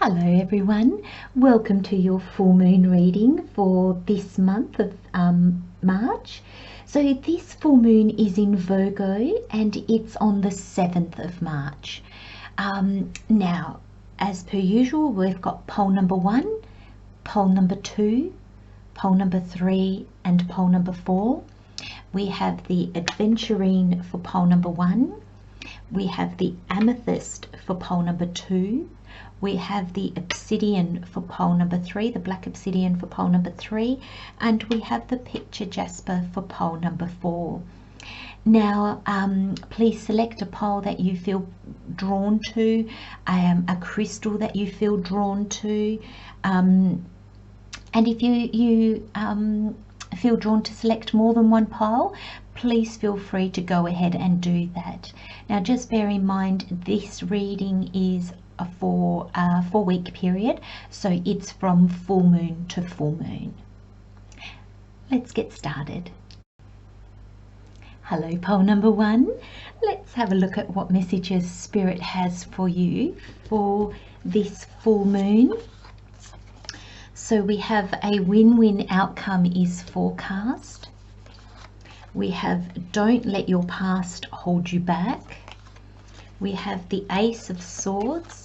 Hello everyone, welcome to your full moon reading for this month of March. So this full moon is in Virgo and it's on the 7th of March. Now, as per usual, we've got pole number 1, pole number 2, pole number 3 and pole number 4. We have the adventurine for pole number 1. We have the amethyst for pole number 2. We have the obsidian for pole number 3, the black obsidian for pole number 3, and we have the picture jasper for pole number 4. Now, please select a pole that you feel drawn to, a crystal that you feel drawn to, and if you feel drawn to select more than one pole, please feel free to go ahead and do that. Now, just bear in mind this reading is for a 4-week period, so it's from full moon to full moon. Let's get started. Hello pole number 1, let's have a look at what messages Spirit has for you for this full moon. So we have a win-win outcome is forecast. We have don't let your past hold you back. We have the Ace of Swords.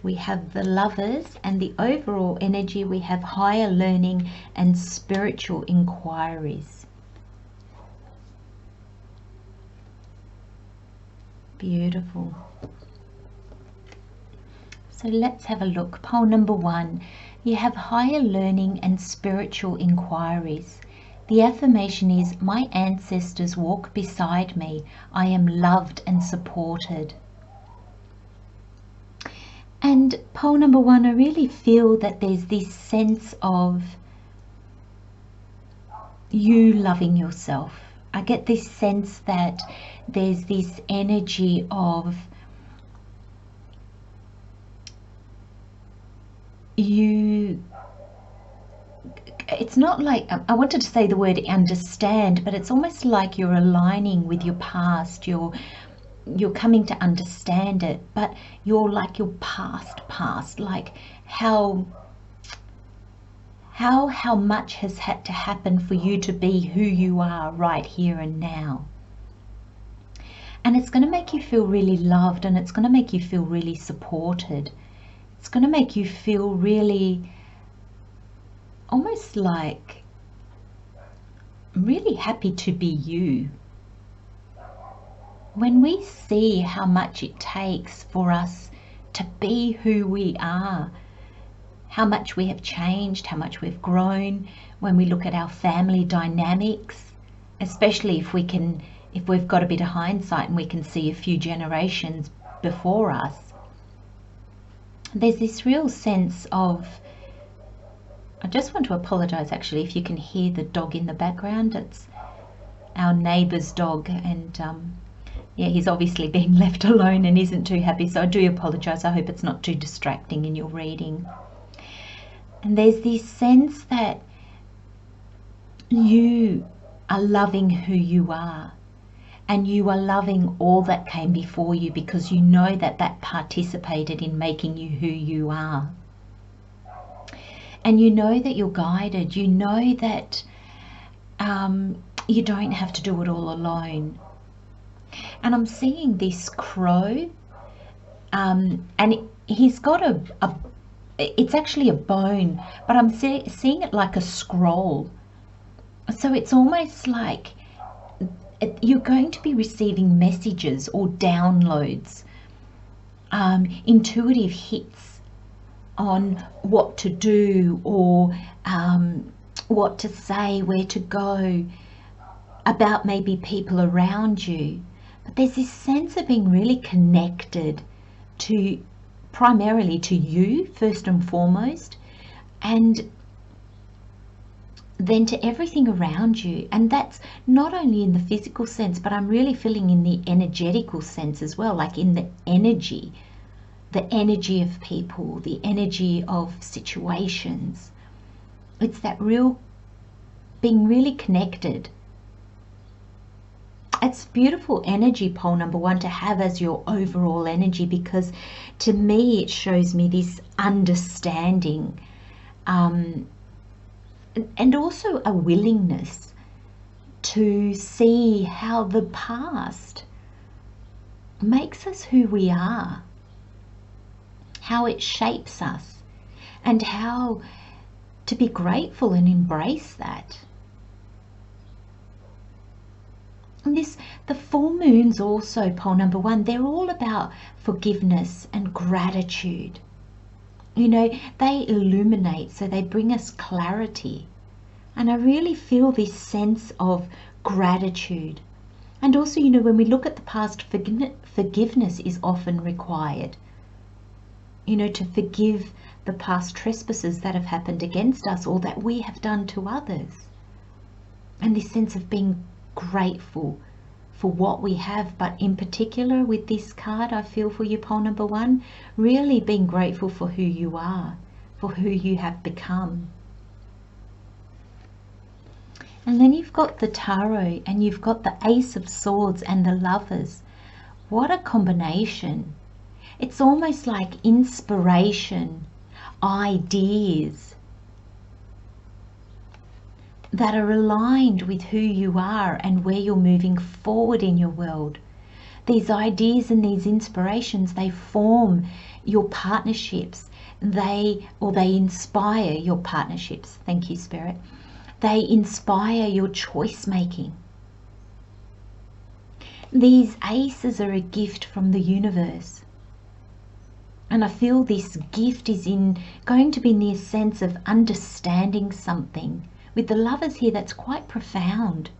We have the Lovers, and the overall energy we have higher learning and spiritual inquiries. Beautiful. So let's have a look. Pole number 1, you have higher learning and spiritual inquiries. The affirmation is, my ancestors walk beside me. I am loved and supported. And pole number 1, I really feel that there's this sense of you loving yourself. I get this sense that there's this energy of you. It's not like, I wanted to say the word understand, but it's almost like you're aligning with your past. You're coming to understand it, but you're like your past, like how much has had to happen for you to be who you are right here and now. And it's going to make you feel really loved, and it's going to make you feel really supported. It's going to make you feel really almost like really happy to be you. When we see how much it takes for us to be who we are, how much we have changed, how much we've grown, when we look at our family dynamics, especially if we've got a bit of hindsight and we can see a few generations before us, there's this real sense of, I just want to apologize actually if you can hear the dog in the background. It's our neighbour's dog, and yeah, he's obviously been left alone and isn't too happy, so I do apologise. I hope it's not too distracting in your reading. And there's this sense that you are loving who you are, and you are loving all that came before you, because you know that that participated in making you who you are. And you know that you're guided. You know that you don't have to do it all alone. And I'm seeing this crow, and he's got it's actually a bone, but I'm seeing it like a scroll. So it's almost like you're going to be receiving messages or downloads, intuitive hits on what to do, or what to say, where to go, about maybe people around you. But there's this sense of being really connected to, primarily to you first and foremost, and then to everything around you. And that's not only in the physical sense, but I'm really feeling in the energetical sense as well, like in the energy of people, the energy of situations. It's that real being really connected. It's beautiful energy, pole number one, to have as your overall energy, because to me it shows me this understanding, and also a willingness to see how the past makes us who we are, how it shapes us, and how to be grateful and embrace that. And the full moons also, pole number one, they're all about forgiveness and gratitude. You know, they illuminate, so they bring us clarity. And I really feel this sense of gratitude. And also, you know, when we look at the past, forgiveness is often required. You know, to forgive the past trespasses that have happened against us or that we have done to others. And this sense of being grateful for what we have, but in particular with this card, I feel for you, pole number one, really being grateful for who you are, for who you have become. And then you've got the Tarot, and you've got the Ace of Swords and the Lovers. What a combination. It's almost like inspiration, ideas that are aligned with who you are and where you're moving forward in your world. These ideas and these inspirations, they form your partnerships. They inspire your partnerships. Thank you, Spirit. They inspire your choice making. These aces are a gift from the universe. And I feel this gift is going to be in the sense of understanding something. With the Lovers here, that's quite profound.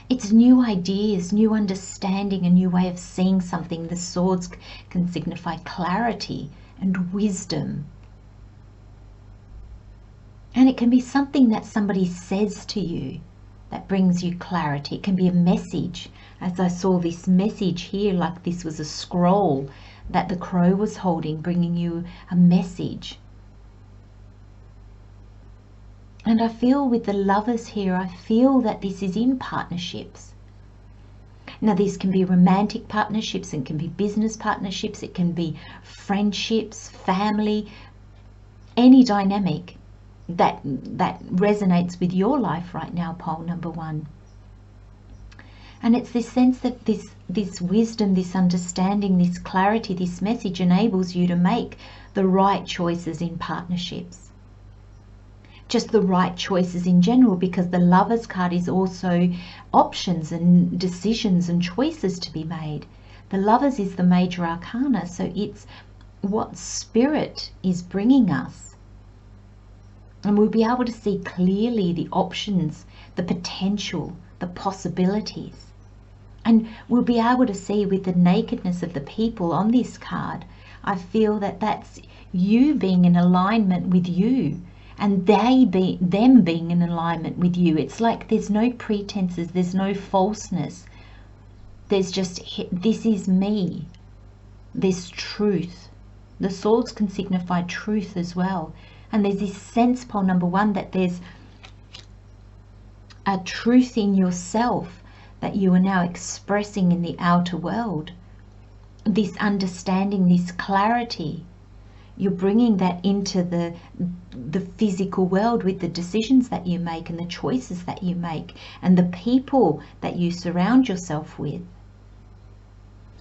It's new ideas, new understanding, a new way of seeing something. The swords can signify clarity and wisdom. And it can be something that somebody says to you that brings you clarity. It can be a message, as I saw this message here, like this was a scroll that the crow was holding, bringing you a message. And I feel with the Lovers here, I feel that this is in partnerships. Now, these can be romantic partnerships, it can be business partnerships, it can be friendships, family, any dynamic that resonates with your life right now, pole number one. And it's this sense that this wisdom, this understanding, this clarity, this message enables you to make the right choices in partnerships. Just the right choices in general, because the Lovers card is also options and decisions and choices to be made. The Lovers is the major arcana, so it's what Spirit is bringing us. And we'll be able to see clearly the options, the potential, the possibilities. And we'll be able to see with the nakedness of the people on this card, I feel that that's you being in alignment with you, and them being in alignment with you. It's like there's no pretenses, there's no falseness. There's just, this is me. There's truth. The swords can signify truth as well. And there's this sense, pole number one, that there's a truth in yourself that you are now expressing in the outer world. This understanding, this clarity, you're bringing that into the physical world with the decisions that you make and the choices that you make and the people that you surround yourself with.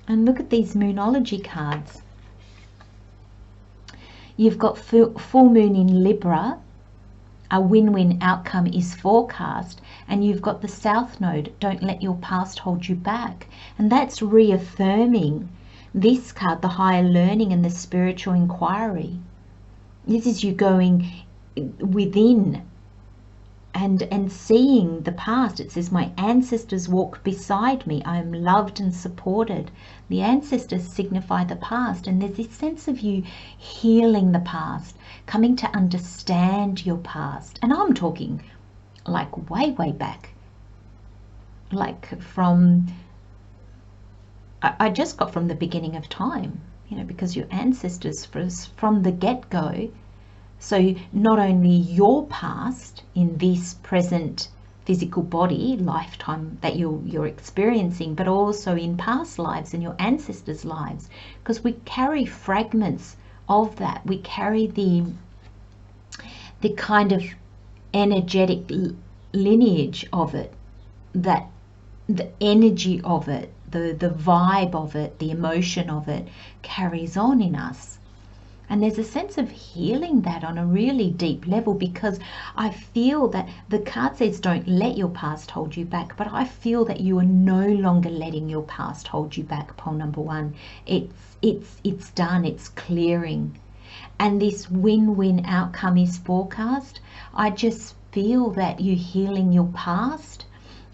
And look at these Moonology cards. You've got full moon in Libra, a win-win outcome is forecast, and you've got the South Node, don't let your past hold you back. And that's reaffirming this card, the higher learning and the spiritual inquiry. This is you going within and seeing the past. It says, my ancestors walk beside me. I am loved and supported. The ancestors signify the past, and there's this sense of you healing the past, coming to understand your past. And I'm talking like way back, like from, I just got from the beginning of time, you know, because your ancestors from the get-go. So not only your past in this present physical body lifetime that you're experiencing, but also in past lives and your ancestors' lives, because we carry fragments of that. We carry the kind of energetic lineage of it, that the energy of it, the vibe of it, the emotion of it carries on in us. And there's a sense of healing that on a really deep level, because I feel that the card says don't let your past hold you back, but I feel that you are no longer letting your past hold you back, pole number one. It's done, it's clearing. And this win-win outcome is forecast. I just feel that you're healing your past,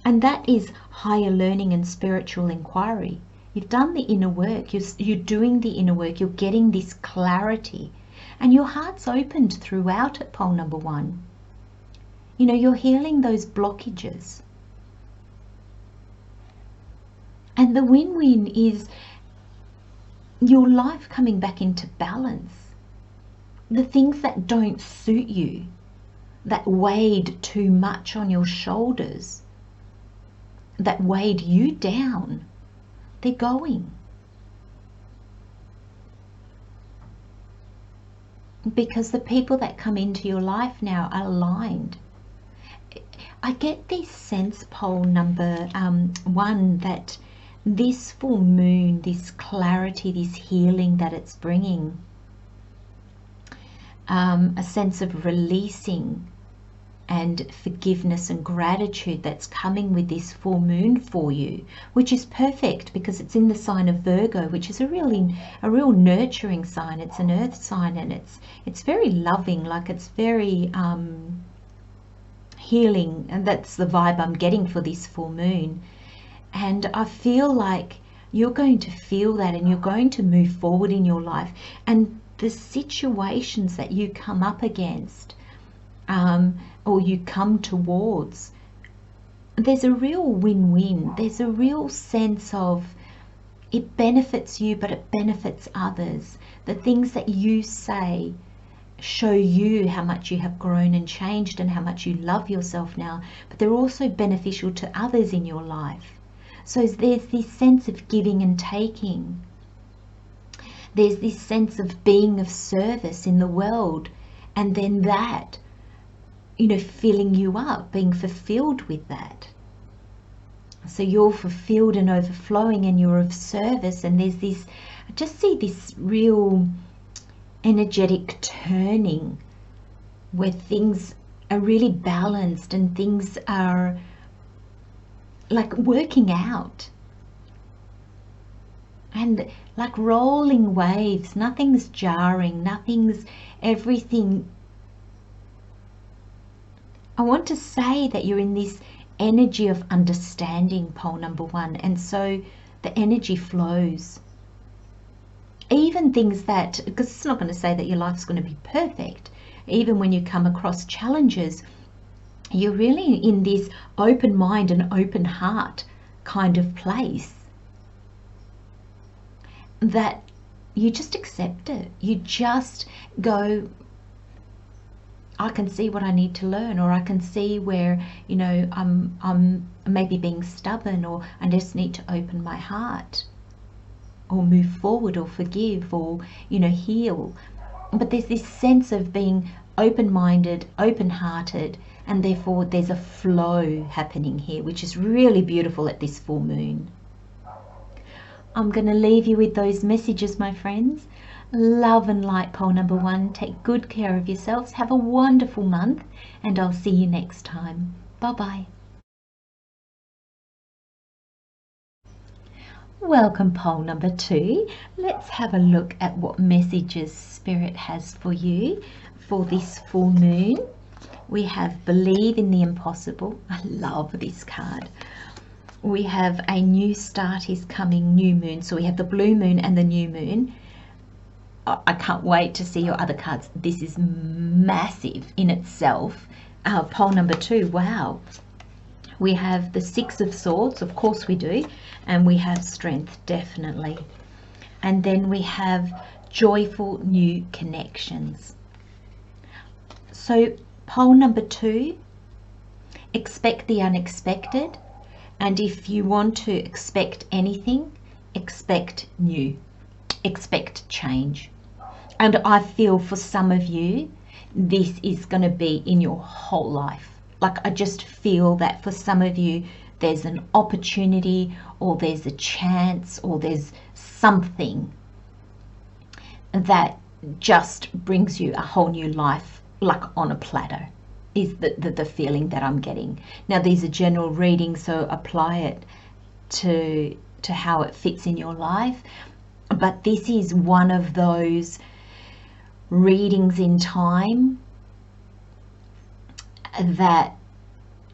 and that is higher learning and spiritual inquiry. You've done the inner work, you're doing the inner work, you're getting this clarity, and your heart's opened throughout it, pole number one. You know, you're healing those blockages. And the win-win is your life coming back into balance. The things that don't suit you, that weighed too much on your shoulders, that weighed you down, they're going. Because the people that come into your life now are aligned. I get this sense, pole number one, that this full moon, this clarity, this healing that it's bringing, a sense of releasing and forgiveness and gratitude that's coming with this full moon for you, which is perfect because it's in the sign of Virgo, which is a real nurturing sign. It's an earth sign, and it's very loving, like it's very healing, and that's the vibe I'm getting for this full moon. And I feel like you're going to feel that, and you're going to move forward in your life, and the situations that you come up against or you come towards, there's a real win-win. There's a real sense of it benefits you, but it benefits others. The things that you say show you how much you have grown and changed and how much you love yourself now, but they're also beneficial to others in your life. So there's this sense of giving and taking. There's this sense of being of service in the world, and then that, you know, filling you up, being fulfilled with that. So you're fulfilled and overflowing, and you're of service, and there's this, I just see this real energetic turning where things are really balanced and things are like working out. And like rolling waves, nothing's jarring, everything. I want to say that you're in this energy of understanding, pole number one, and so the energy flows. Even things that, because it's not going to say that your life's going to be perfect, even when you come across challenges, you're really in this open mind and open heart kind of place, that you just accept it. You just go, I can see what I need to learn, or I can see where, you know, I'm maybe being stubborn, or I just need to open my heart, or move forward, or forgive, or, you know, heal. But there's this sense of being open-minded, open-hearted, and therefore there's a flow happening here, which is really beautiful at this full moon. I'm going to leave you with those messages, my friends. Love and light, pole number one. Take good care of yourselves. Have a wonderful month, and I'll see you next time. Bye-bye. Welcome, pole number two. Let's have a look at what messages Spirit has for you for this full moon. We have Believe in the Impossible. I love this card. We have a new start is coming, new moon. So we have the blue moon and the new moon. I can't wait to see your other cards. This is massive in itself. Pole number two, wow. We have the Six of Swords, of course we do. And we have Strength, definitely. And then we have Joyful New Connections. So pole number two, expect the unexpected. And if you want to expect anything, expect new, expect change. And I feel for some of you, this is going to be in your whole life. Like, I just feel that for some of you, there's an opportunity, or there's a chance, or there's something that just brings you a whole new life, like on a platter, is the feeling that I'm getting. Now, these are general readings, so apply it to how it fits in your life. But this is one of those readings in time that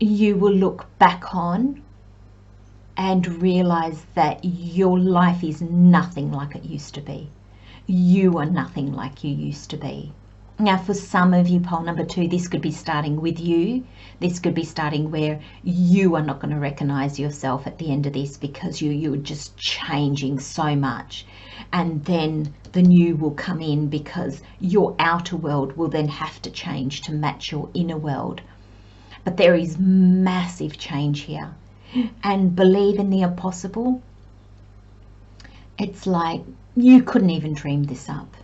you will look back on and realize that your life is nothing like it used to be. You are nothing like you used to be. Now, for some of you, pole number 2, this could be starting with you. This could be starting where you are not going to recognize yourself at the end of this, because you're just changing so much. And then the new will come in, because your outer world will then have to change to match your inner world. But there is massive change here. And believe in the impossible. It's like you couldn't even dream this up.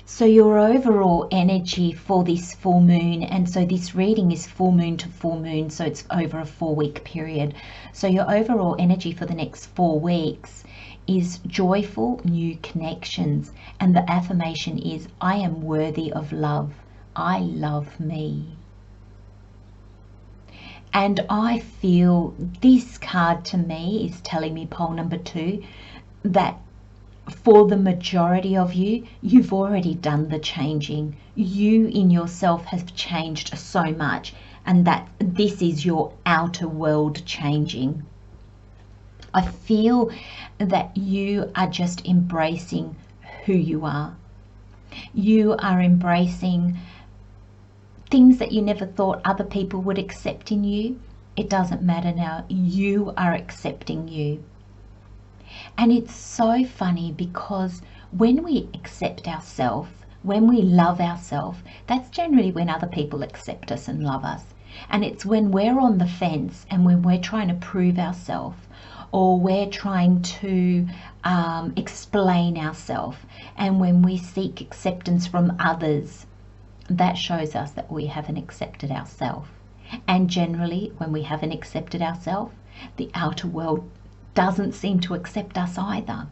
So your overall energy for this full moon, and so this reading is full moon to full moon, so it's over a 4-week period. So your overall energy for the next 4 weeks is joyful new connections. And the affirmation is, I am worthy of love. I love me. And I feel this card to me is telling me, pole number 2, that for the majority of you, you've already done the changing. You in yourself have changed so much, and that this is your outer world changing. I feel that you are just embracing who you are. You are embracing things that you never thought other people would accept in you. It doesn't matter now. You are accepting you. And it's so funny, because when we accept ourselves, when we love ourselves, that's generally when other people accept us and love us. And it's when we're on the fence and when we're trying to prove ourselves, or we're trying to explain ourselves, and when we seek acceptance from others, that shows us that we haven't accepted ourselves. And generally, when we haven't accepted ourselves, the outer world doesn't seem to accept us either.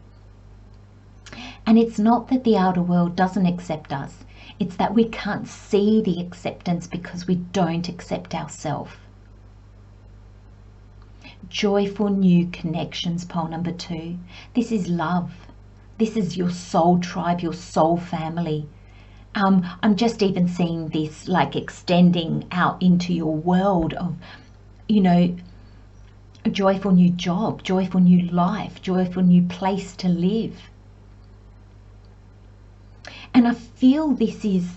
And it's not that the outer world doesn't accept us, it's that we can't see the acceptance because we don't accept ourselves. Joyful new connections, pole number 2. This is love. This is your soul tribe, your soul family. I'm just even seeing this like extending out into your world of, you know, a joyful new job, joyful new life, joyful new place to live. And I feel this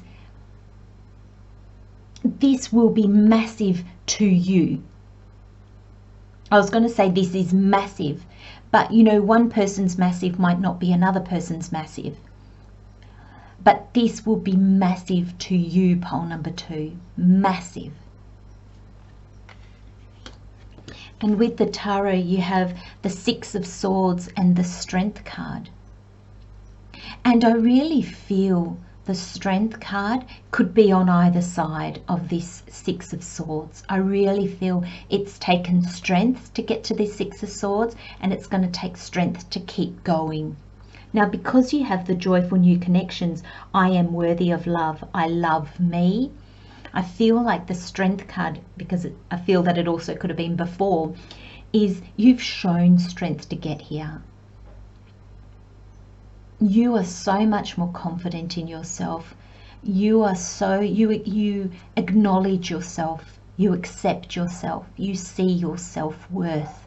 will be massive to you. I was going to say this is massive, but you know, one person's massive might not be another person's massive. But this will be massive to you, pole number 2. Massive. And with the tarot, you have the 6 of Swords and the Strength card. And I really feel the Strength card could be on either side of this 6 of Swords. I really feel it's taken strength to get to this 6 of Swords, and it's going to take strength to keep going. Now, because you have the joyful new connections, I am worthy of love, I love me, I feel like the Strength card, because I feel that it also could have been before, is you've shown strength to get here. You are so much more confident in yourself. You are you acknowledge yourself, you accept yourself, you see your self-worth.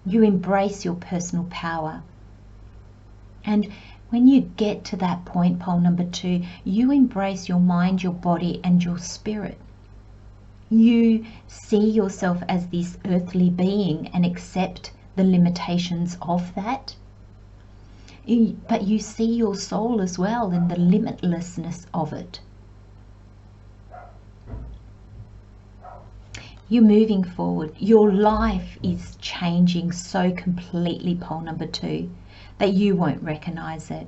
You embrace your personal power. And when you get to that point, pole number 2, you embrace your mind, your body, and your spirit. You see yourself as this earthly being and accept the limitations of that. But you see your soul as well and the limitlessness of it. You're moving forward. Your life is changing so completely, pole number 2, that you won't recognize it.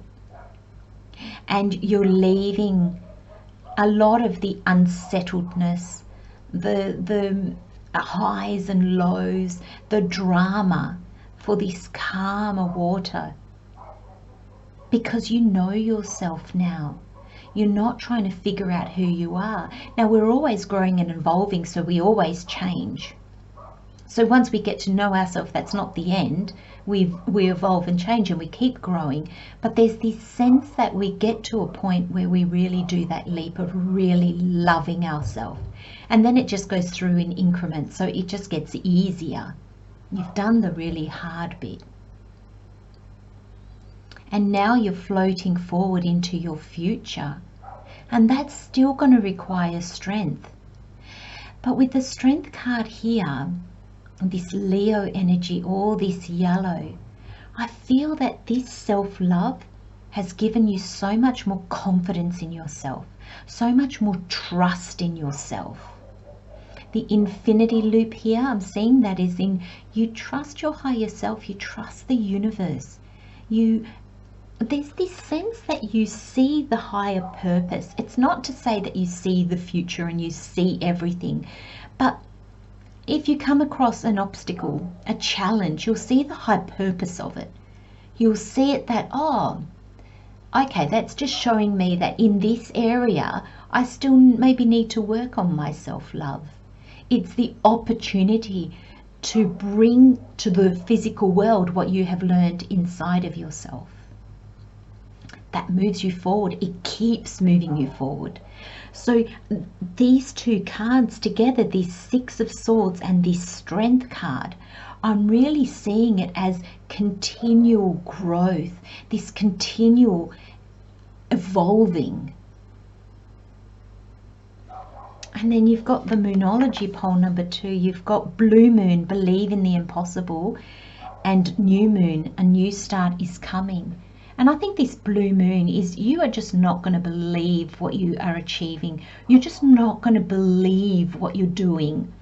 And you're leaving a lot of the unsettledness, the highs and lows, the drama, for this calmer water, because you know yourself now. You're not trying to figure out who you are. Now, we're always growing and evolving, so we always change. So once we get to know ourselves, that's not the end. We evolve and change and we keep growing. But there's this sense that we get to a point where we really do that leap of really loving ourselves. And then it just goes through in increments. So it just gets easier. You've done the really hard bit. And now you're floating forward into your future. And that's still going to require strength. But with the strength card here, this Leo energy, all this yellow, I feel that this self-love has given you so much more confidence in yourself, so much more trust in yourself. The infinity loop here, I'm seeing that is in you trust your higher self, you trust the universe. There's this sense that you see the higher purpose. It's not to say that you see the future and you see everything, but if you come across an obstacle, a challenge, you'll see the high purpose of it. You'll see it that, oh, okay, that's just showing me that in this area, I still maybe need to work on my self-love. It's the opportunity to bring to the physical world what you have learned inside of yourself. That moves you forward. It keeps moving you forward. So these two cards together, this Six of Swords and this Strength card, I'm really seeing it as continual growth, this continual evolving. And then you've got the Moonology pole number 2. You've got Blue Moon, believe in the impossible, and New Moon, a new start is coming. And I think this blue moon is you are just not going to believe what you are achieving. You're just not going to believe what you're doing.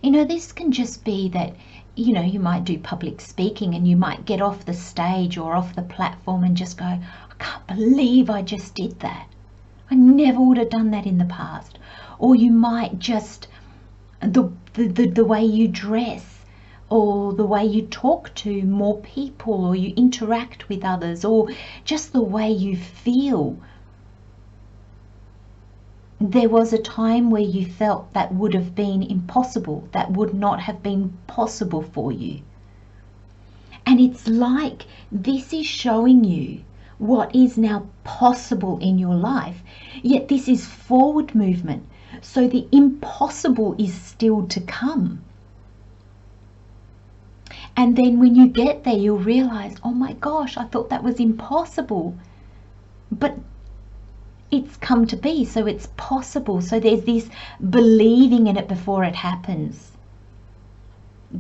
You know, this can just be that, you know, you might do public speaking and you might get off the stage or off the platform and just go, I can't believe I just did that. I never would have done that in the past. Or you might just, the way you dress, or the way you talk to more people, or you interact with others, or just the way you feel. There was a time where you felt that would have been impossible, that would not have been possible for you. And it's like this is showing you what is now possible in your life, yet this is forward movement. So the impossible is still to come. And then when you get there, you'll realize, oh my gosh, I thought that was impossible. But it's come to be, so it's possible. So there's this believing in it before it happens.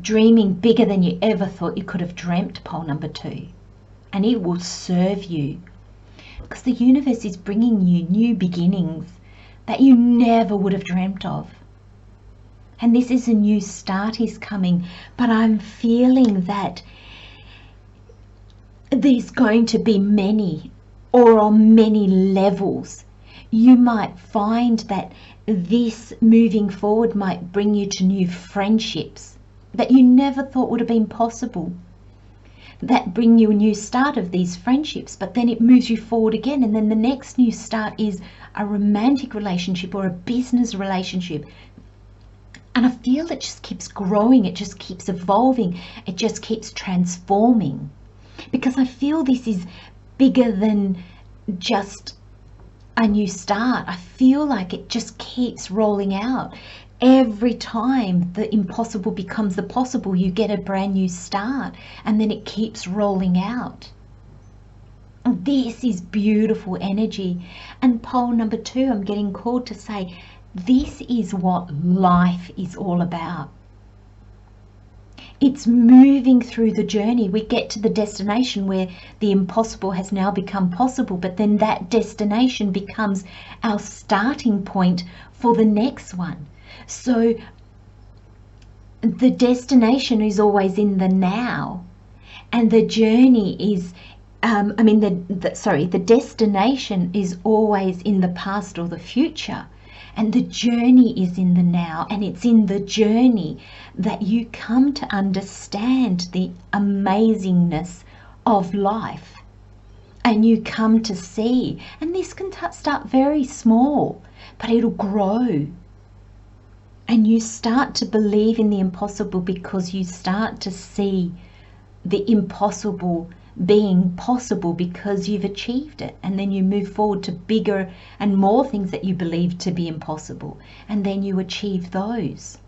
Dreaming bigger than you ever thought you could have dreamt, pole number 2. And it will serve you. Because the universe is bringing you new beginnings that you never would have dreamt of. And this is a new start is coming, but I'm feeling that there's going to be many, or on many levels. You might find that this moving forward might bring you to new friendships that you never thought would have been possible. That bring you a new start of these friendships, but then it moves you forward again, and then the next new start is a romantic relationship or a business relationship. And I feel it just keeps growing, it just keeps evolving, it just keeps transforming. Because I feel this is bigger than just a new start. I feel like it just keeps rolling out. Every time the impossible becomes the possible, you get a brand new start, and then it keeps rolling out. And this is beautiful energy. And pole number 2, I'm getting called to say, this is what life is all about. It's moving through the journey. We get to the destination where the impossible has now become possible, but then that destination becomes our starting point for the next one. So the destination is always in the now, and the journey is the destination is always in the past or the future, and the journey is in the now, and it's in the journey that you come to understand the amazingness of life, and you come to see, and this can start very small, but it'll grow. And you start to believe in the impossible because you start to see the impossible being possible because you've achieved it. And then you move forward to bigger and more things that you believe to be impossible. And then you achieve those.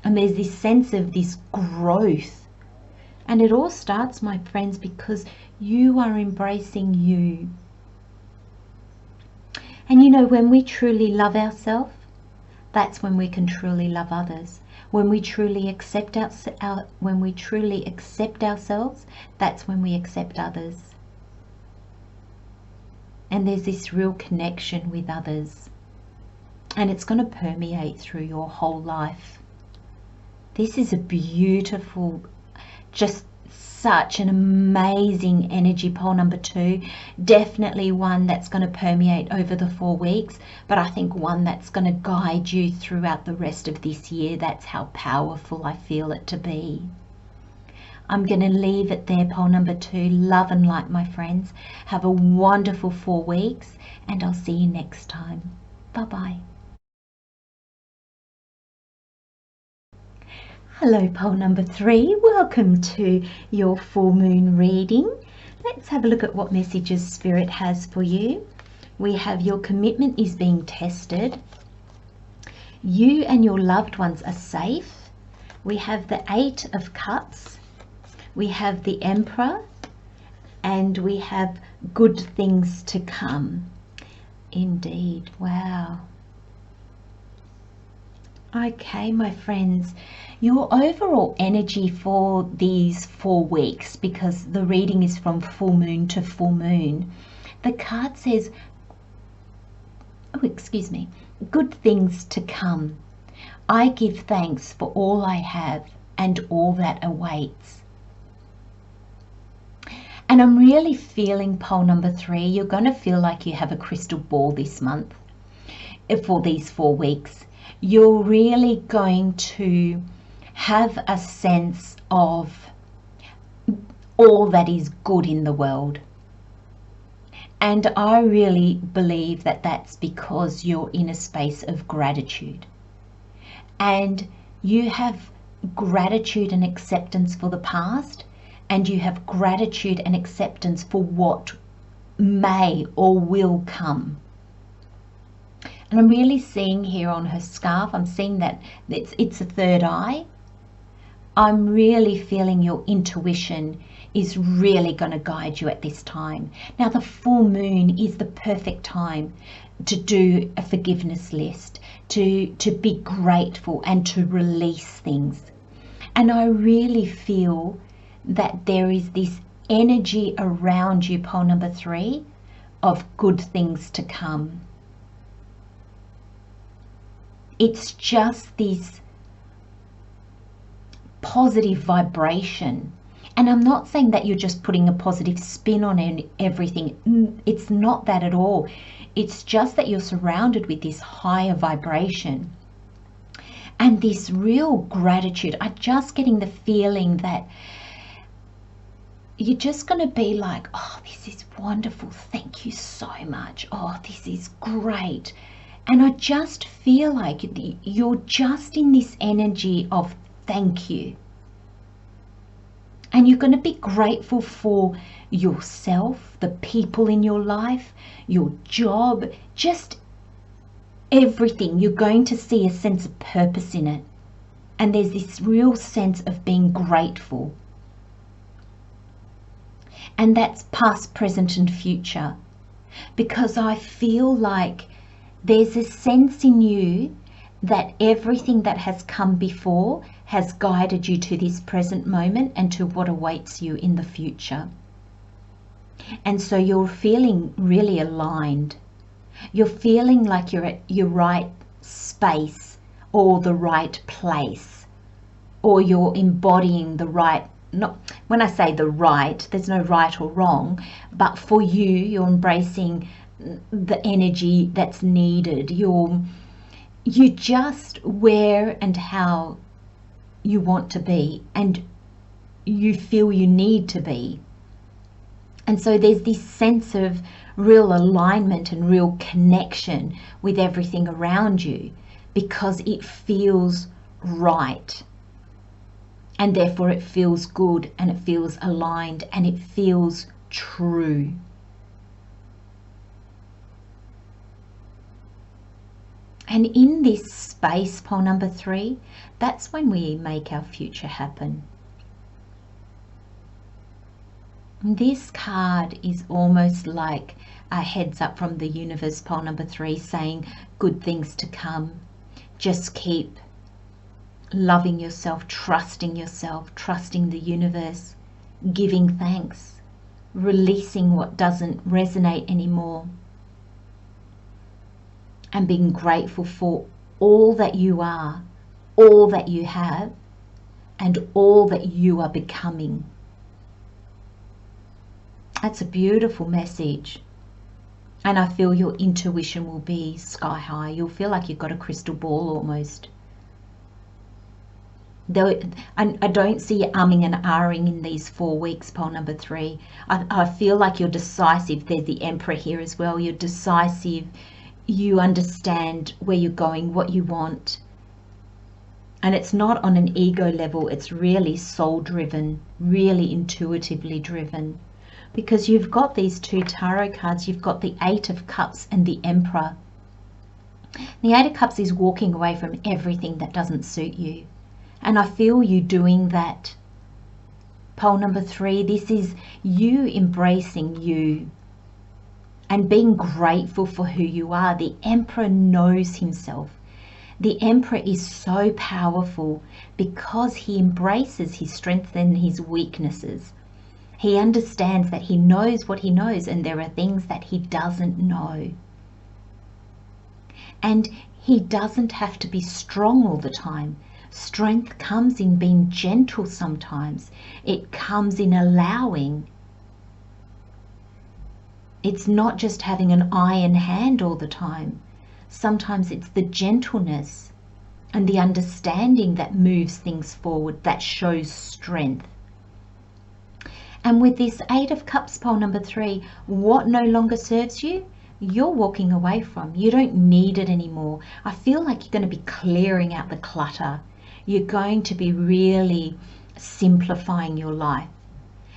And there's this sense of this growth. And it all starts, my friends, because you are embracing you. And you know, when we truly love ourselves, that's when we can truly love others. When we truly accept ourselves, that's when we accept others. And there's this real connection with others. And it's going to permeate through your whole life. This is a beautiful, just such an amazing energy pole number 2. Definitely one that's going to permeate over the 4 weeks, but I think one that's going to guide you throughout the rest of this year. That's how powerful I feel it to be. I'm going to leave it there, pole number 2. Love and light, my friends. Have a wonderful 4 weeks, and I'll see you next time. Bye-bye. Hello, pole number 3. Welcome to your full moon reading. Let's have a look at what messages Spirit has for you. We have your commitment is being tested. You and your loved ones are safe. We have the 8 of Cups. We have the Emperor. And we have good things to come. Indeed. Wow. Okay, my friends, your overall energy for these 4 weeks, because the reading is from full moon to full moon, the card says, good things to come. I give thanks for all I have and all that awaits. And I'm really feeling, pole number 3, you're going to feel like you have a crystal ball this month for these 4 weeks. You're really going to have a sense of all that is good in the world. And I really believe that that's because you're in a space of gratitude. And you have gratitude and acceptance for the past, and you have gratitude and acceptance for what may or will come. And I'm really seeing here on her scarf, I'm seeing that it's a third eye. I'm really feeling your intuition is really going to guide you at this time. Now, the full moon is the perfect time to do a forgiveness list, to be grateful and to release things. And I really feel that there is this energy around you, pole number 3, of good things to come. It's just this positive vibration. And I'm not saying that you're just putting a positive spin on everything. It's not that at all. It's just that you're surrounded with this higher vibration. And this real gratitude. I'm just getting the feeling that you're just going to be like, oh, this is wonderful. Thank you so much. Oh, this is great. And I just feel like you're just in this energy of thank you. And you're going to be grateful for yourself, the people in your life, your job, just everything. You're going to see a sense of purpose in it. And there's this real sense of being grateful. And that's past, present, and future. Because I feel like there's a sense in you that everything that has come before has guided you to this present moment and to what awaits you in the future. And so you're feeling really aligned. You're feeling like you're at your right space or the right place or you're embodying the right, not when I say the right, there's no right or wrong, but for you, you're embracing the energy that's needed. You just where and how you want to be, and you feel you need to be. And so there's this sense of real alignment and real connection with everything around you, because it feels right, and therefore it feels good, and it feels aligned, and it feels true. And in this space, pole number 3, that's when we make our future happen. This card is almost like a heads up from the universe, pole number 3, saying good things to come. Just keep loving yourself, trusting the universe, giving thanks, releasing what doesn't resonate anymore, and being grateful for all that you are, all that you have, and all that you are becoming. That's a beautiful message. And I feel your intuition will be sky high. You'll feel like you've got a crystal ball almost. I don't see you umming and ahhing in these 4 weeks, pole number 3. I feel like you're decisive. There's the Emperor here as well. You're decisive. You understand where you're going, what you want. And it's not on an ego level. It's really soul driven, really intuitively driven. Because you've got these 2 tarot cards. You've got the 8 of Cups and the Emperor. The 8 of Cups is walking away from everything that doesn't suit you. And I feel you doing that. Pole number 3, this is you embracing you and being grateful for who you are. The Emperor knows himself. The Emperor is so powerful because he embraces his strengths and his weaknesses. He understands that he knows what he knows, and there are things that he doesn't know. And he doesn't have to be strong all the time. Strength comes in being gentle sometimes. It comes in allowing. It's not just having an iron hand all the time. Sometimes it's the gentleness and the understanding that moves things forward, that shows strength. And with this 8 of Cups, pole number 3, what no longer serves you, you're walking away from. You don't need it anymore. I feel like you're going to be clearing out the clutter. You're going to be really simplifying your life.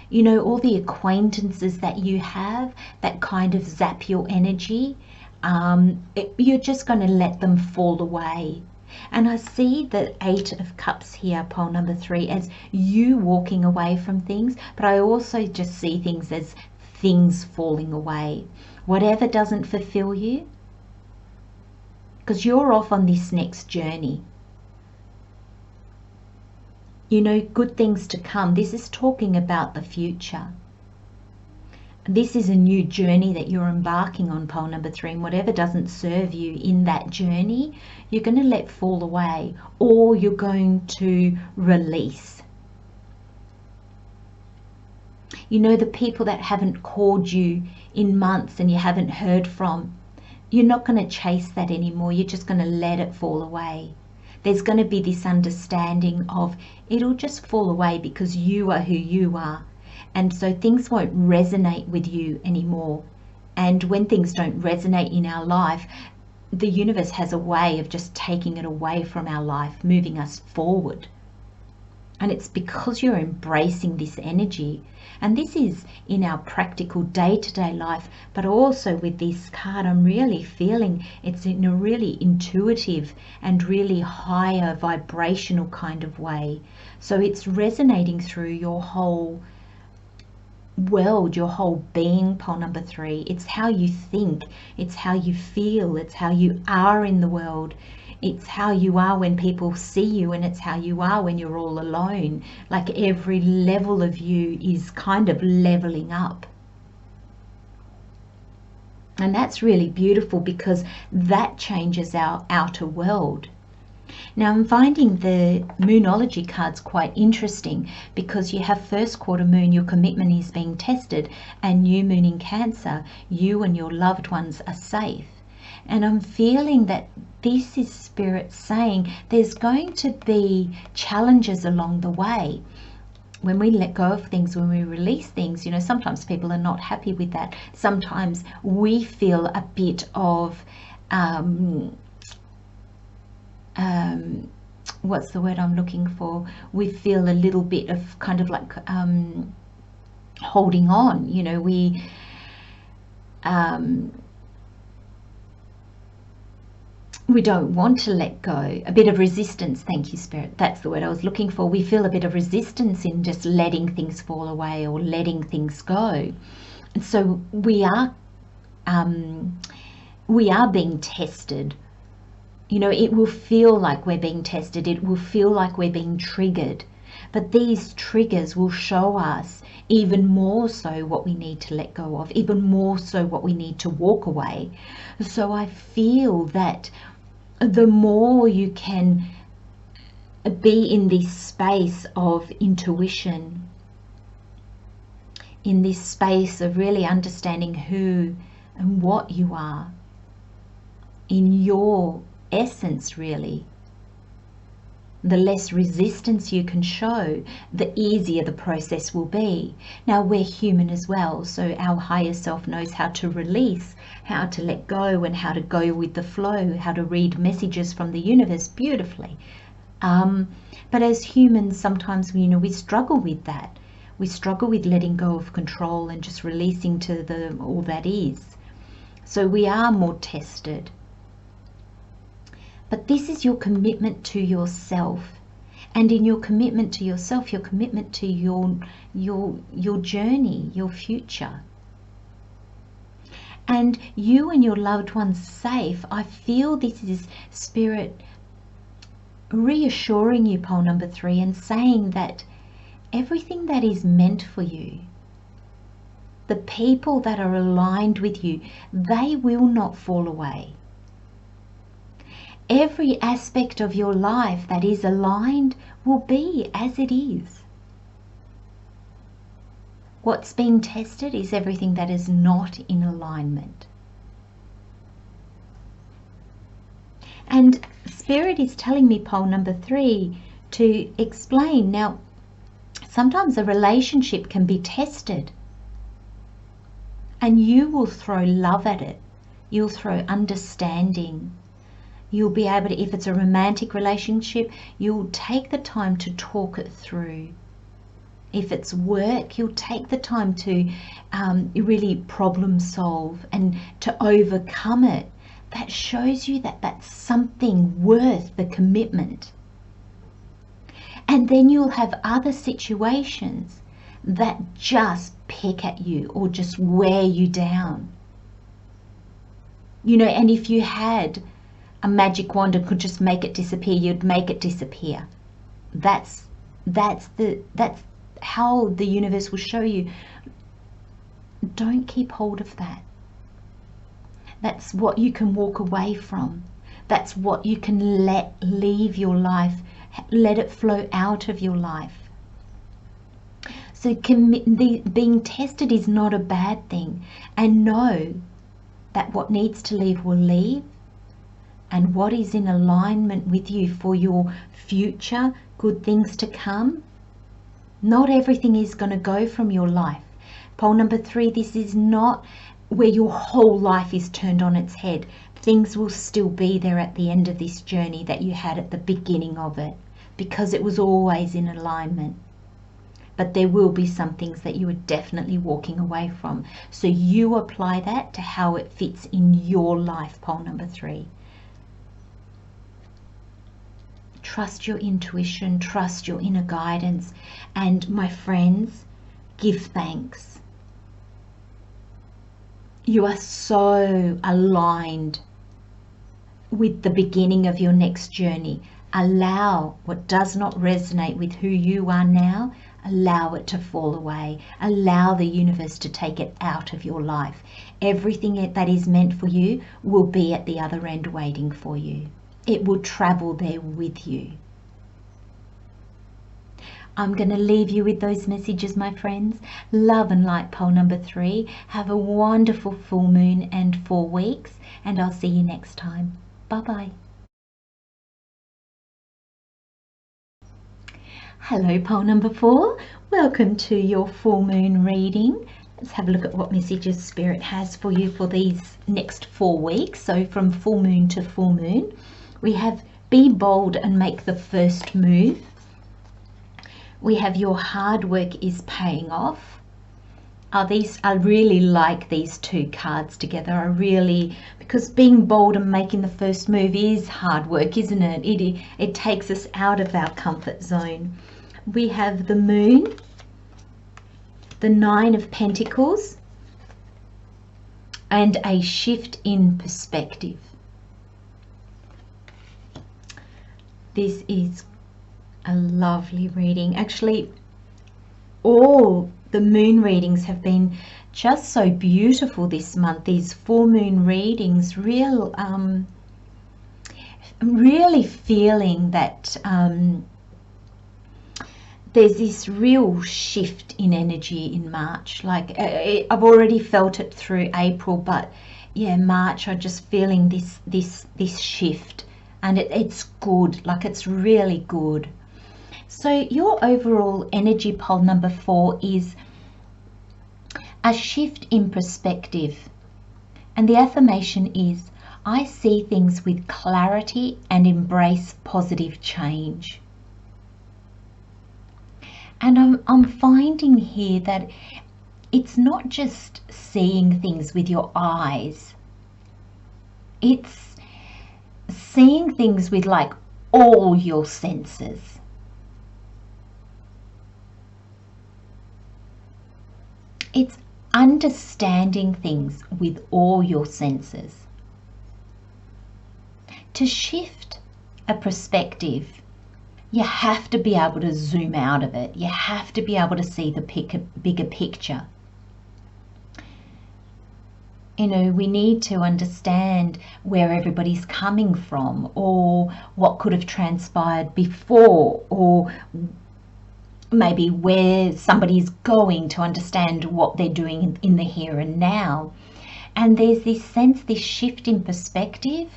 You know, all the acquaintances that you have that kind of zap your energy, you're just going to let them fall away. And I see the 8 of Cups here, pole number 3, as you walking away from things, but I also just see things as things falling away. Whatever doesn't fulfill you, because you're off on this next journey. You know, good things to come. This is talking about the future. This is a new journey that you're embarking on, pole number 3, and whatever doesn't serve you in that journey, you're going to let fall away, or you're going to release. You know, the people that haven't called you in months and you haven't heard from, you're not going to chase that anymore. You're just going to let it fall away. There's going to be this understanding of it'll just fall away because you are who you are. And so things won't resonate with you anymore. And when things don't resonate in our life, the universe has a way of just taking it away from our life, moving us forward. And it's because you're embracing this energy. And this is in our practical day-to-day life, but also with this card, I'm really feeling it's in a really intuitive and really higher vibrational kind of way. So it's resonating through your whole world, your whole being, pole number 3. It's how you think, it's how you feel, it's how you are in the world. It's how you are when people see you, and it's how you are when you're all alone. Like every level of you is kind of leveling up. And that's really beautiful because that changes our outer world. Now I'm finding the Moonology cards quite interesting because you have first quarter moon, your commitment is being tested, and new moon in Cancer, you and your loved ones are safe. And I'm feeling that this is Spirit saying there's going to be challenges along the way. When we let go of things, when we release things, you know, sometimes people are not happy with that. Sometimes we feel a bit of what's the word I'm looking for? We feel a little bit of kind of like holding on, you know, we don't want to let go. A bit of resistance, thank you, Spirit. That's the word I was looking for. We feel a bit of resistance in just letting things fall away or letting things go. And so we are being tested. You know, it will feel like we're being tested. It will feel like we're being triggered. But these triggers will show us even more so what we need to let go of, even more so what we need to walk away. So I feel that the more you can be in this space of intuition, in this space of really understanding who and what you are, in your essence really, the less resistance you can show, the easier the process will be. Now we're human as well, so our higher self knows how to release, how to let go, and how to go with the flow, how to read messages from the universe beautifully. But as humans, sometimes we struggle with that. We struggle with letting go of control and just releasing to all that is. So we are more tested. But this is your commitment to yourself. And in your commitment to yourself, your commitment to your journey, your future. And you and your loved ones safe, I feel this is Spirit reassuring you, pole number 3, and saying that everything that is meant for you, the people that are aligned with you, they will not fall away. Every aspect of your life that is aligned will be as it is. What's being tested is everything that is not in alignment. And Spirit is telling me, pole number 3, to explain. Now, sometimes a relationship can be tested, and you will throw love at it. You'll throw understanding. You'll be able to, if it's a romantic relationship, you'll take the time to talk it through. If it's work, you'll take the time to really problem solve and to overcome it. That shows you that that's something worth the commitment. And then you'll have other situations that just pick at you or just wear you down. You know, and if you had a magic wand and could just make it disappear, you'd make it disappear. That's how the universe will show you. Don't keep hold of that. That's what you can walk away from. That's what you can let leave your life. Let it flow out of your life. So being tested is not a bad thing. And know that what needs to leave will leave. And what is in alignment with you for your future, good things to come. Not everything is going to go from your life. Pole number 3, this is not where your whole life is turned on its head. Things will still be there at the end of this journey that you had at the beginning of it, because it was always in alignment. But there will be some things that you are definitely walking away from. So you apply that to how it fits in your life, pole number 3. Trust your intuition, trust your inner guidance, and my friends, give thanks. You are so aligned with the beginning of your next journey. Allow what does not resonate with who you are now, allow it to fall away. Allow the universe to take it out of your life. Everything that is meant for you will be at the other end waiting for you. it will travel there with you. I'm going to leave you with those messages, my friends. Love and light, pole number 3. Have a wonderful full moon and 4 weeks, and I'll see you next time. Bye-bye. Hello, pole number 4. Welcome to your full moon reading. Let's have a look at what messages Spirit has for you for these next 4 weeks. So from full moon to full moon, we have be bold and make the first move. We have your hard work is paying off. I really like these 2 cards together. Because being bold and making the first move is hard work, isn't it? It takes us out of our comfort zone. We have the moon, the 9 of Pentacles, and a shift in perspective. This is a lovely reading. Actually, all the moon readings have been just so beautiful this month. These full moon readings, really feeling that there's this real shift in energy in March. Like I've already felt it through April, but yeah, March, I'm just feeling this shift, and it's good. Like, it's really good. So your overall energy, pole number 4, is a shift in perspective. And the affirmation is, I see things with clarity and embrace positive change. And I'm finding here that it's not just seeing things with your eyes. It's seeing things with like all your senses. It's understanding things with all your senses. To shift a perspective, you have to be able to zoom out of it. You have to be able to see the bigger picture. You know, we need to understand where everybody's coming from, or what could have transpired before, or maybe where somebody's going, to understand what they're doing in the here and now. And there's this sense, this shift in perspective,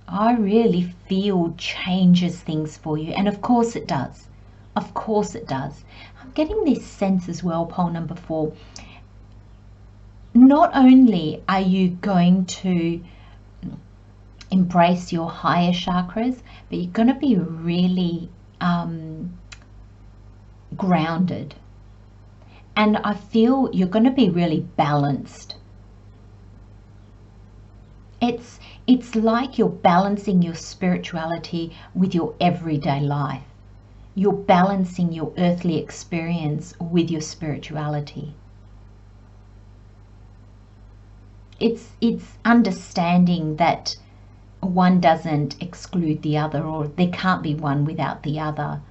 I really feel changes things for you. And of course it does. Of course it does. I'm getting this sense as well, pole number 4. Not only are you going to embrace your higher chakras, but you're going to be really grounded. And I feel you're going to be really balanced. It's like you're balancing your spirituality with your everyday life. You're balancing your earthly experience with your spirituality. It's understanding that one doesn't exclude the other, or there can't be one without the other.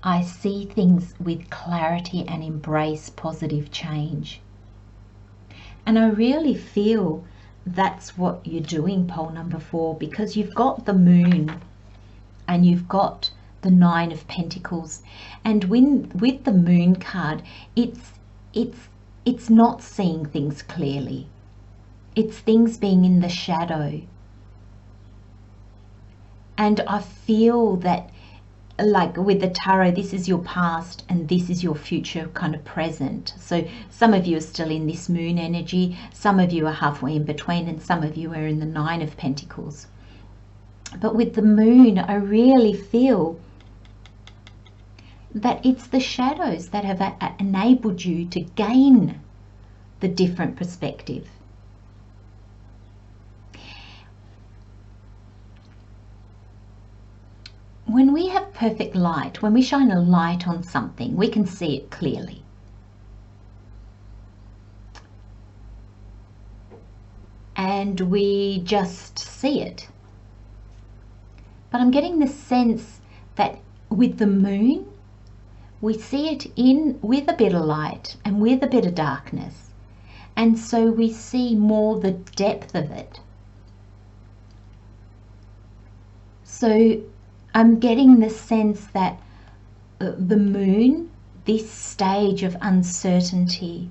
I see things with clarity and embrace positive change. And I really feel that's what you're doing, pole number 4, because you've got the moon and you've got the 9 of Pentacles. And with the moon card, it's not seeing things clearly. It's things being in the shadow. And I feel that, like with the tarot, this is your past and this is your future kind of present. So some of you are still in this moon energy, some of you are halfway in between, and some of you are in the 9 of Pentacles. But with the moon, I really feel that it's the shadows that have enabled you to gain the different perspective. When we have perfect light, when we shine a light on something, we can see it clearly. And we just see it. But I'm getting the sense that with the moon, we see it with a bit of light and with a bit of darkness. and so we see more the depth of it. So I'm getting the sense that the moon, this stage of uncertainty,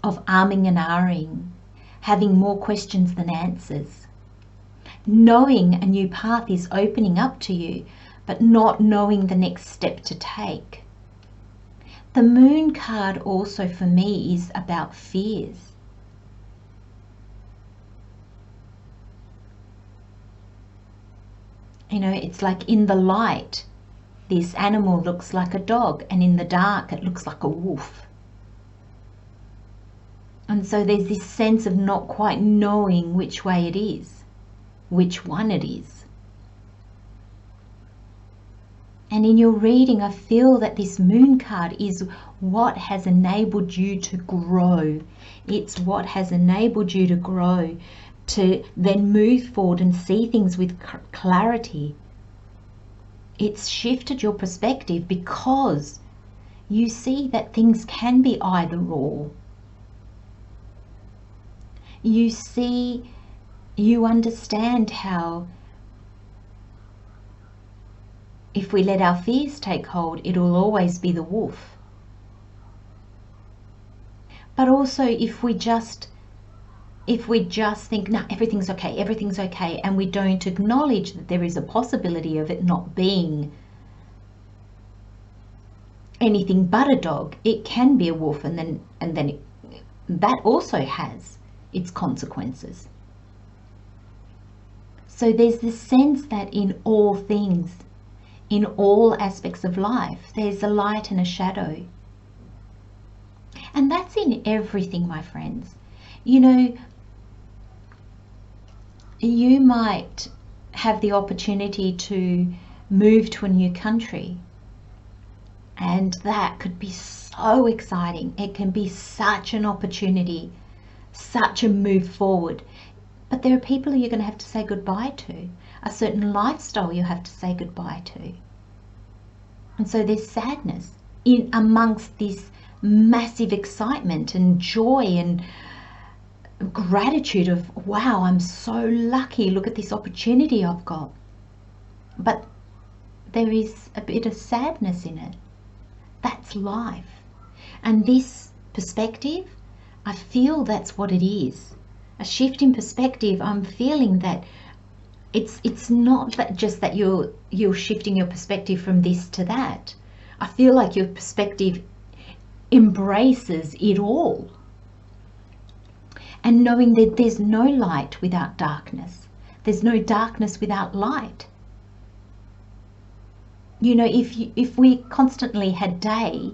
of arming and ahhing, having more questions than answers, knowing a new path is opening up to you, but not knowing the next step to take. The moon card also for me is about fears. You know, it's like in the light, this animal looks like a dog, and in the dark it looks like a wolf. And so there's this sense of not quite knowing which way it is, which one it is. And in your reading, I feel that this moon card is what has enabled you to grow. It's what has enabled you to grow, to then move forward and see things with clarity. It's shifted your perspective because you see that things can be either or. You see, you understand how if we let our fears take hold, it will always be the wolf. But also if we just think, no, everything's okay, and we don't acknowledge that there is a possibility of it not being anything but a dog, it can be a wolf, and then that also has its consequences. So there's this sense that in all things, in all aspects of life, there's a light and a shadow. And that's in everything, my friends. You know, you might have the opportunity to move to a new country, and that could be so exciting. It can be such an opportunity, such a move forward. But there are people who you're going to have to say goodbye to, a certain lifestyle you have to say goodbye to. And so there's sadness in amongst this massive excitement and joy and gratitude of, wow, I'm so lucky, look at this opportunity I've got. But there is a bit of sadness in it. That's life. And this perspective, I feel that's what it is. A shift in perspective. I'm feeling that it's not that just that you're shifting your perspective from this to that. I feel like your perspective embraces it all. And knowing that there's no light without darkness. There's no darkness without light. You know, if we constantly had day,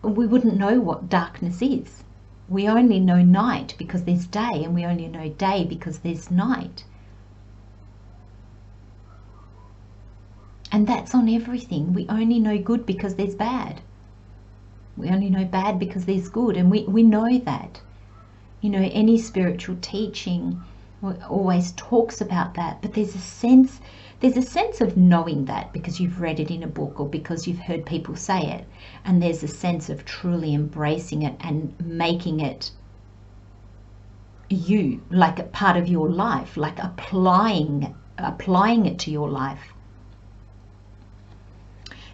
we wouldn't know what darkness is. We only know night because there's day, and we only know day because there's night. And that's on everything. We only know good because there's bad. We only know bad because there's good, and we know that. You know, any spiritual teaching always talks about that, but there's a sense of knowing that because you've read it in a book or because you've heard people say it, and there's a sense of truly embracing it and making it you, like a part of your life, like applying it to your life.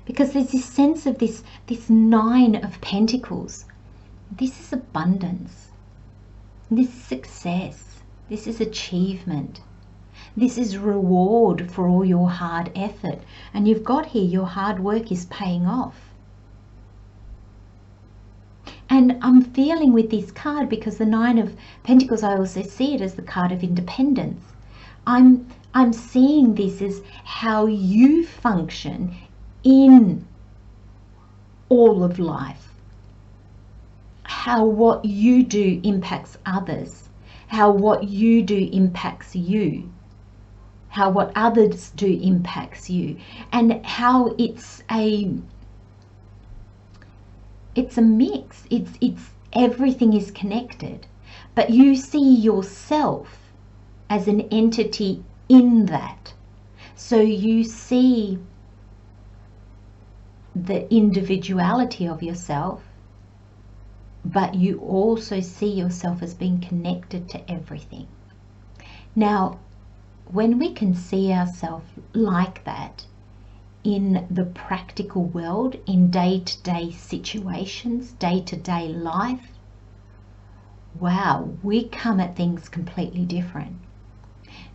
Because there's this sense of this Nine of Pentacles. This is abundance. This is success. This is achievement. This is reward for all your hard effort. And you've got here, your hard work is paying off. And I'm feeling with this card, because the Nine of Pentacles, I also see it as the card of independence. I'm seeing this as how you function in all of life. How what you do impacts others. How what you do impacts you. How what others do impacts you. And how it's a mix. It's everything is connected. But you see yourself as an entity in that. So you see the individuality of yourself, but you also see yourself as being connected to everything. Now, when we can see ourselves like that in the practical world, in day-to-day situations, day-to-day life, wow, we come at things completely different,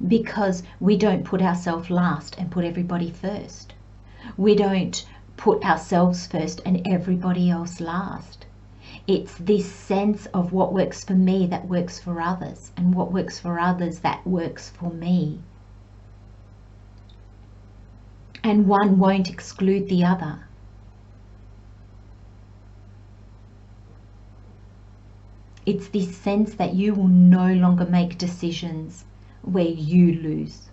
because we don't put ourselves last and put everybody first. We don't put ourselves first and everybody else last. It's this sense of what works for me that works for others, and what works for others that works for me. And one won't exclude the other. It's this sense that you will no longer make decisions where you lose.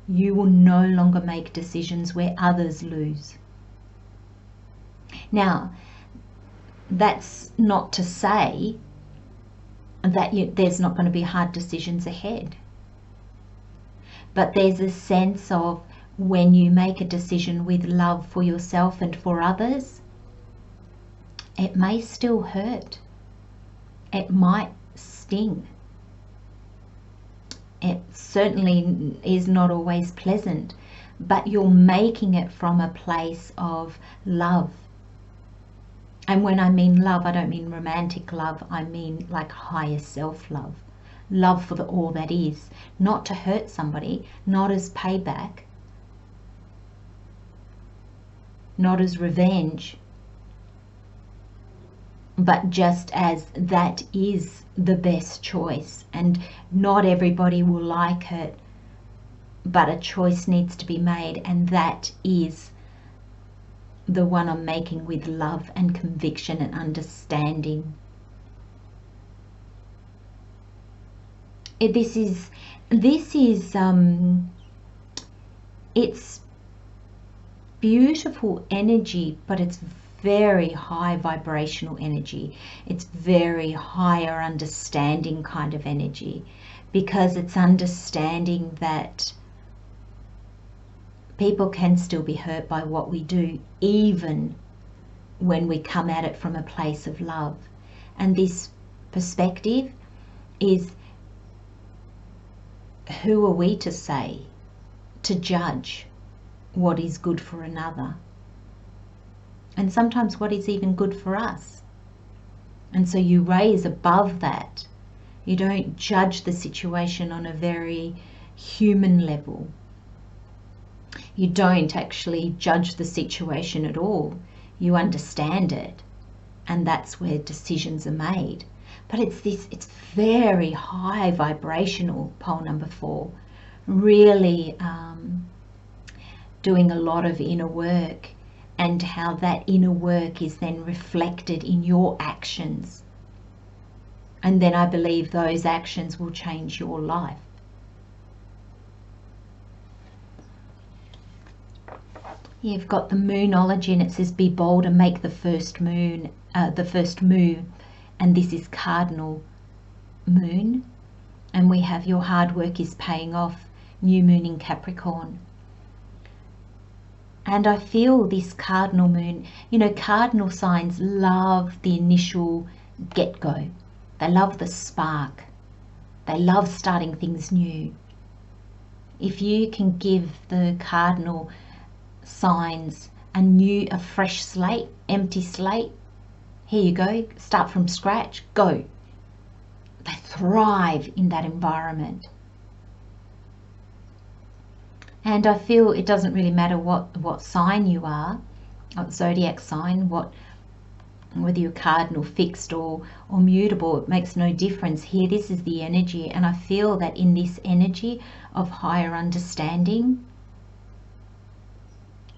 You will no longer make decisions where others lose. Now, that's not to say that there's not going to be hard decisions ahead. But there's a sense of, when you make a decision with love for yourself and for others, it may still hurt. It might sting. It certainly is not always pleasant, but you're making it from a place of love. And when I mean love, I don't mean romantic love. I mean like higher self-love. Love for all that is. Not to hurt somebody, not as payback, not as revenge, but just as that is the best choice. And not everybody will like it, but a choice needs to be made, and that is the one I'm making with love and conviction and understanding. This is it's beautiful energy, but it's very high vibrational energy. It's very higher understanding kind of energy, because it's understanding that people can still be hurt by what we do, even when we come at it from a place of love. And this perspective is, who are we to say, to judge what is good for another, and sometimes what is even good for us? And so you raise above that. You don't judge the situation on a very human level. You don't actually judge the situation at all. You understand it, and that's where decisions are made. But it's very high vibrational, pole number 4, really doing a lot of inner work, and how that inner work is then reflected in your actions. And then I believe those actions will change your life. You've got the Moonology, and it says, be bold and make the first move. And this is cardinal moon. And we have your hard work is paying off, new moon in Capricorn. And I feel this cardinal moon, you know, cardinal signs love the initial get-go. They love the spark. They love starting things new. If you can give the cardinal signs a fresh slate, empty slate, here you go, start from scratch, go. They thrive in that environment. And I feel it doesn't really matter what sign you are, what zodiac sign, whether you're cardinal, fixed or mutable, it makes no difference. Here, this is the energy, and I feel that in this energy of higher understanding,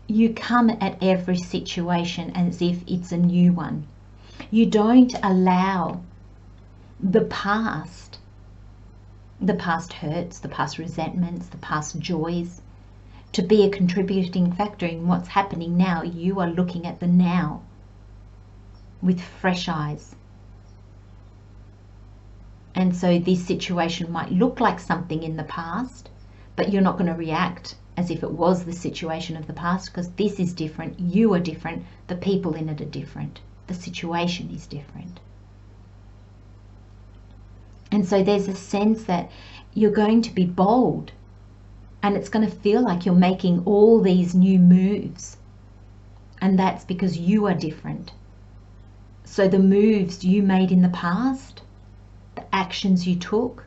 you come at every situation as if it's a new one. You don't allow the past hurts, the past resentments, the past joys, to be a contributing factor in what's happening now. You are looking at the now with fresh eyes. And so this situation might look like something in the past, but you're not going to react as if it was the situation of the past, because this is different, you are different, the people in it are different, the situation is different. And so there's a sense that you're going to be bold, and it's going to feel like you're making all these new moves. And that's because you are different. So the moves you made in the past, the actions you took,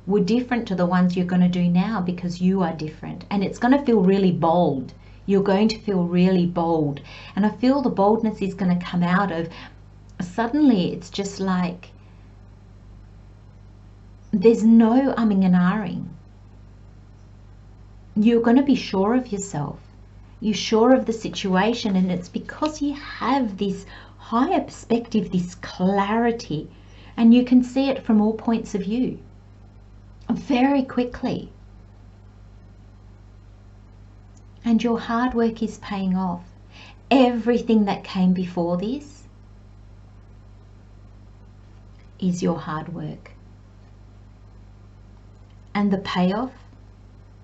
were different to the ones you're going to do now because you are different. And it's going to feel really bold. You're going to feel really bold. And I feel the boldness is going to come out of, suddenly it's just like, there's no umming and ahhing. You're going to be sure of yourself. You're sure of the situation, and it's because you have this higher perspective, this clarity, and you can see it from all points of view very quickly. And your hard work is paying off. Everything that came before this is your hard work. And the payoff,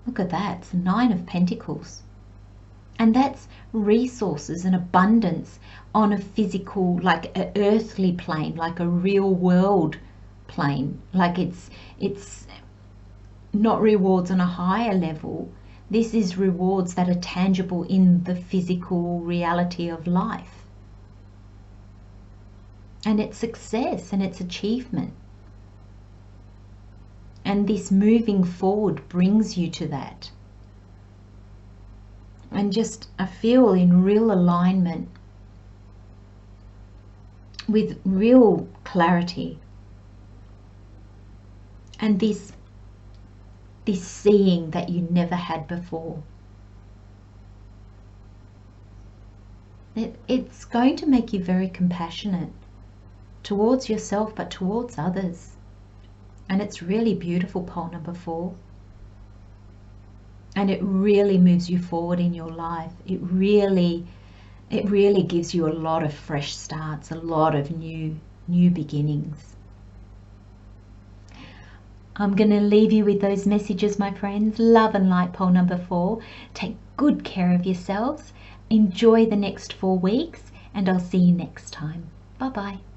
look at that, it's 9 of Pentacles. And that's resources and abundance on a physical, like an earthly plane, like a real world plane. Like it's not rewards on a higher level. This is rewards that are tangible in the physical reality of life. And it's success and it's achievement. And this moving forward brings you to that. And just, I feel in real alignment with real clarity. And this seeing that you never had before. It's going to make you very compassionate towards yourself, but towards others. And it's really beautiful, pole number 4. And it really moves you forward in your life. It really gives you a lot of fresh starts, a lot of new beginnings. I'm going to leave you with those messages, my friends. Love and light, pole number 4. Take good care of yourselves. Enjoy the next 4 weeks, and I'll see you next time. Bye-bye.